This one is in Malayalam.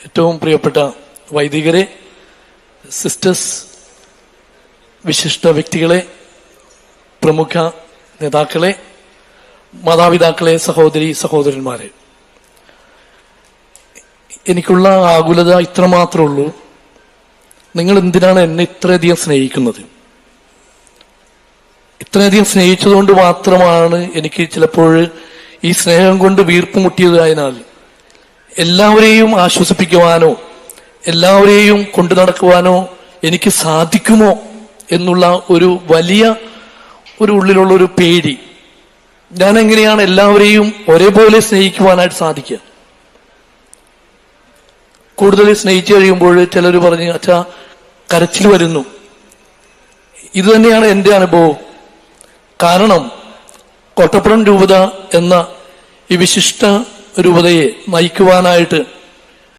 ഏറ്റവും പ്രിയപ്പെട്ട വൈദികരെ, സിസ്റ്റേഴ്സ്, വിശിഷ്ട വ്യക്തികളെ, പ്രമുഖ നേതാക്കളെ, മാതാപിതാക്കളെ, സഹോദരി സഹോദരന്മാരെ, എനിക്കുള്ള ആകുലത ഇത്രമാത്രമേ ഉള്ളൂ. നിങ്ങൾ എന്തിനാണ് എന്നെ ഇത്രയധികം സ്നേഹിക്കുന്നത്? ഇത്രയധികം സ്നേഹിച്ചതുകൊണ്ട് മാത്രമാണ് എനിക്ക് ചിലപ്പോൾ ഈ സ്നേഹം കൊണ്ട് വീർപ്പ് മുട്ടിയതായതിനാൽ എല്ലാവരെയും ആശ്വസിപ്പിക്കുവാനോ എല്ലാവരെയും കൊണ്ടു നടക്കുവാനോ എനിക്ക് സാധിക്കുമോ എന്നുള്ള ഒരു വലിയ ഉള്ളിലുള്ള ഒരു പേടി. ഞാൻ എങ്ങനെയാണ് എല്ലാവരെയും ഒരേപോലെ സ്നേഹിക്കുവാനായിട്ട് സാധിക്കുക? കൂടുതൽ സ്നേഹിച്ചു കഴിയുമ്പോൾ ചിലർ പറഞ്ഞ്, അച്ഛാ കരച്ചിൽ വരുന്നു. ഇത് തന്നെയാണ് എൻ്റെ അനുഭവം. കാരണം കോട്ടപ്പുറം രൂപത എന്ന ഈ വിശിഷ്ട രൂപതയെ നയിക്കുവാനായിട്ട്